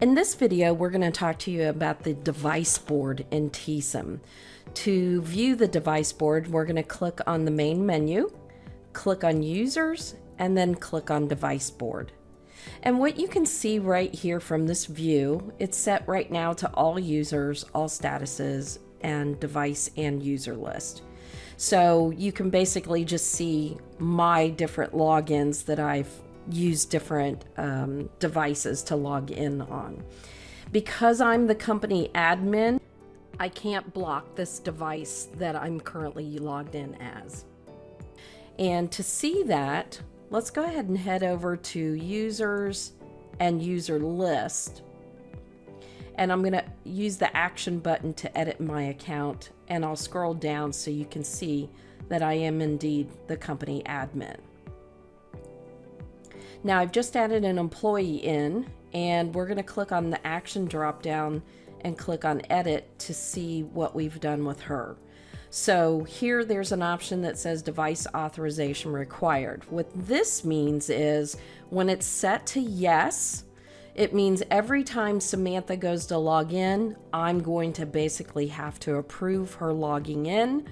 In this video, we're going to talk to you about the device board in Teesom. To view the device board, we're going to click on the main menu, click on Users, and then click on Device Board. And what you can see right here from this view, it's set right now to all users, all statuses, and device and user list. So you can basically just see my different logins that I've use different devices to log in on. Because I'm the company admin, I can't block this device that I'm currently logged in as. And to see that, let's go ahead and head over to Users and User List. And I'm going to use the action button to edit my account, and I'll scroll down so you can see that I am indeed the company admin. Now I've just added an employee in, and we're going to click on the action drop down and click on edit to see what we've done with her. So here there's an option that says device authorization required. What this means is when it's set to yes, it means every time Samantha goes to log in, I'm going to basically have to approve her logging in,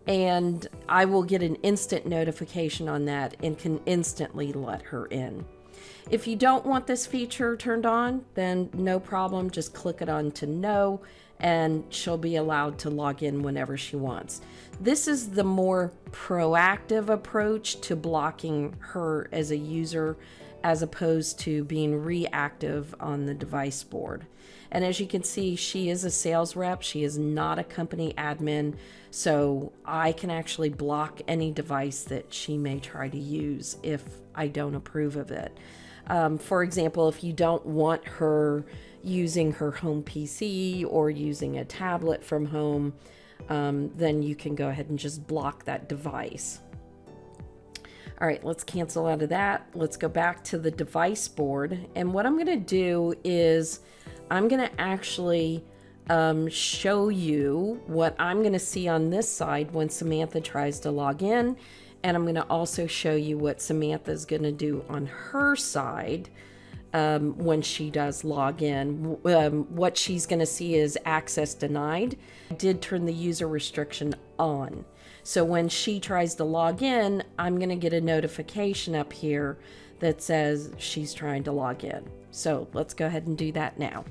and I will get an instant notification on that and can instantly let her in. If you don't want this feature turned on, then no problem, just click it on to no, and she'll be allowed to log in whenever she wants. This is the more proactive approach to blocking her as a user, as opposed to being reactive on the device board. And as you can see, she is a sales rep. She is not a company admin, so I can actually block any device that she may try to use if I don't approve of it. For example, if you don't want her using her home PC or using a tablet from home, then you can go ahead and just block that device. All right, let's cancel out of that. Let's go back to the device board. And what I'm going to do is I'm going to actually show you what I'm going to see on this side when Samantha tries to log in. And I'm going to also show you what Samantha is going to do on her side when she does log in. What she's going to see is access denied. I did turn the user restriction on. So when she tries to log in, I'm going to get a notification up here that says she's trying to log in. So let's go ahead and do that now.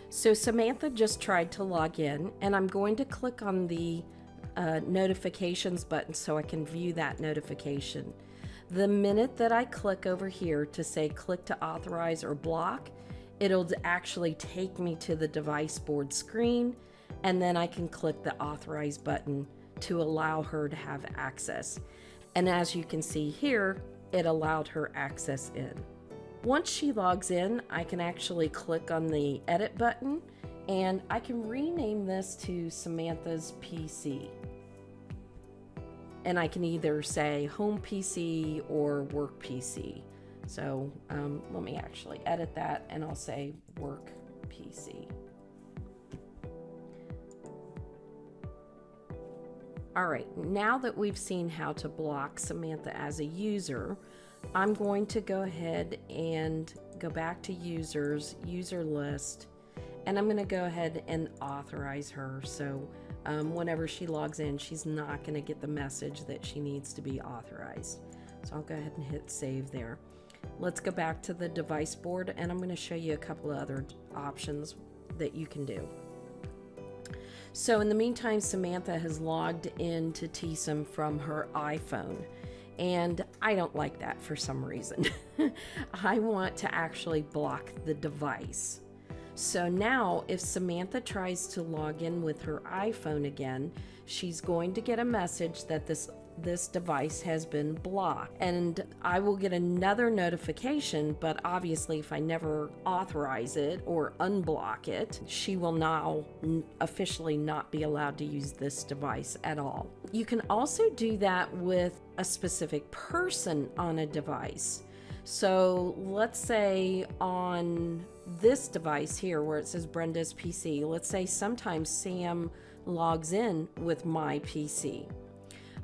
So Samantha just tried to log in, and I'm going to click on the notifications button so I can view that notification. The minute that I click over here to say click to authorize or block, it'll actually take me to the device board screen, and then I can click the authorize button to allow her to have access. And as you can see here, it allowed her access in. Once she logs in, I can actually click on the edit button, and I can rename this to Samantha's PC. And I can either say home PC or work PC. So let me actually edit that, and I'll say work PC. All right, now that we've seen how to block Samantha as a user, I'm going to go ahead and go back to users, user list, and I'm going to go ahead and authorize her. So whenever she logs in, she's not going to get the message that she needs to be authorized. So I'll go ahead and hit save there. Let's go back to the device board, and I'm going to show you a couple of other options that you can do. So in the meantime, Samantha has logged into Teesom from her iPhone, and I don't like that for some reason. I want to actually block the device. So now if Samantha tries to log in with her iPhone again, she's going to get a message that this device has been blocked, and I will get another notification, but obviously if I never authorize it or unblock it, she will now officially not be allowed to use this device at all. You can also do that with a specific person on a device. So let's say on this device here where it says Brenda's PC, let's say sometimes Sam logs in with my PC.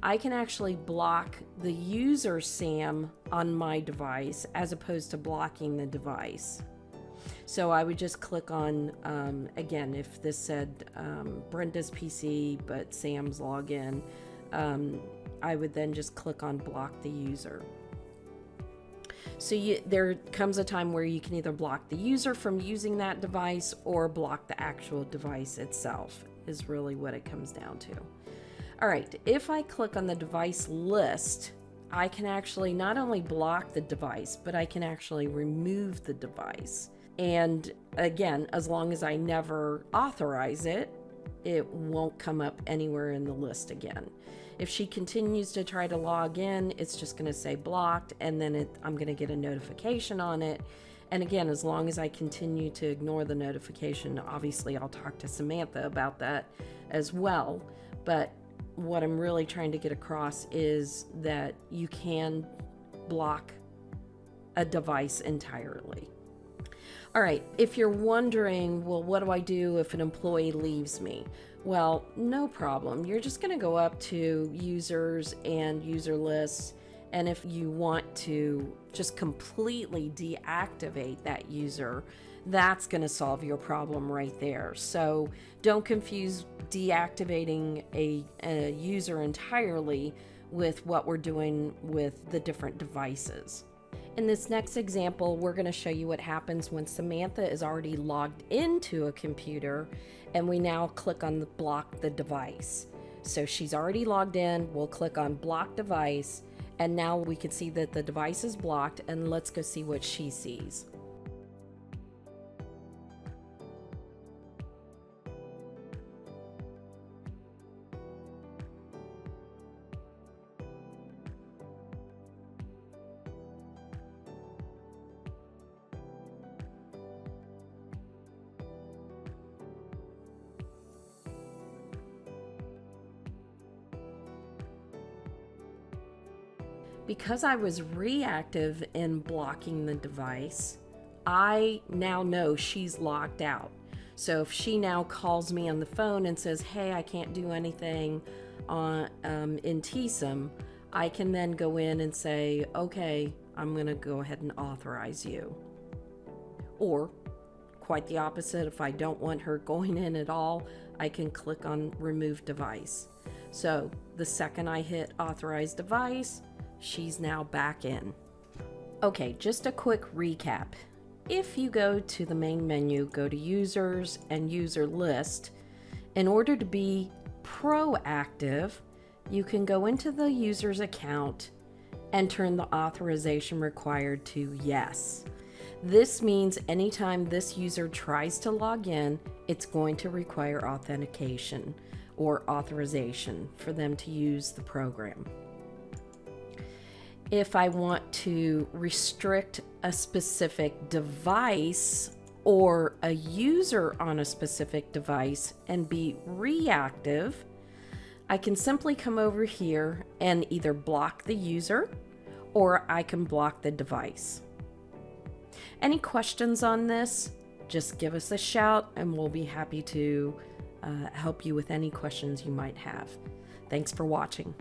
I can actually block the user Sam on my device as opposed to blocking the device. So I would just click on, again, if this said Brenda's PC but Sam's login, I would then just click on block the user. So there comes a time where you can either block the user from using that device or block the actual device itself, is really what it comes down to. All right, if I click on the device list, I can actually not only block the device, but I can actually remove the device. And again, as long as I never authorize it, it won't come up anywhere in the list again. If she continues to try to log in, it's just going to say blocked, and then I'm going to get a notification on it. And again, as long as I continue to ignore the notification, obviously I'll talk to Samantha about that as well. But what I'm really trying to get across is that you can block a device entirely. All right, if you're wondering, well, what do I do if an employee leaves me? Well, no problem. You're just going to go up to users and user lists, and if you want to just completely deactivate that user, that's going to solve your problem right there. So don't confuse deactivating a user entirely with what we're doing with the different devices. In this next example, we're going to show you what happens when Samantha is already logged into a computer and we now click on the block the device. So she's already logged in, we'll click on block device, and now we can see that the device is blocked, and let's go see what she sees. Because I was reactive in blocking the device, I now know she's logged out. So if she now calls me on the phone and says, hey, I can't do anything in Teesom, I can then go in and say, okay, I'm going to go ahead and authorize you. Or quite the opposite, if I don't want her going in at all, I can click on remove device. So the second I hit authorize device, she's now back in. Okay, just a quick recap. If you go to the main menu, go to users and user list, in order to be proactive, you can go into the user's account and turn the authorization required to yes. This means anytime this user tries to log in, it's going to require authentication or authorization for them to use the program. If I want to restrict a specific device or a user on a specific device and be reactive, I can simply come over here and either block the user or I can block the device. Any questions on this? Just give us a shout and we'll be happy to help you with any questions you might have. Thanks for watching.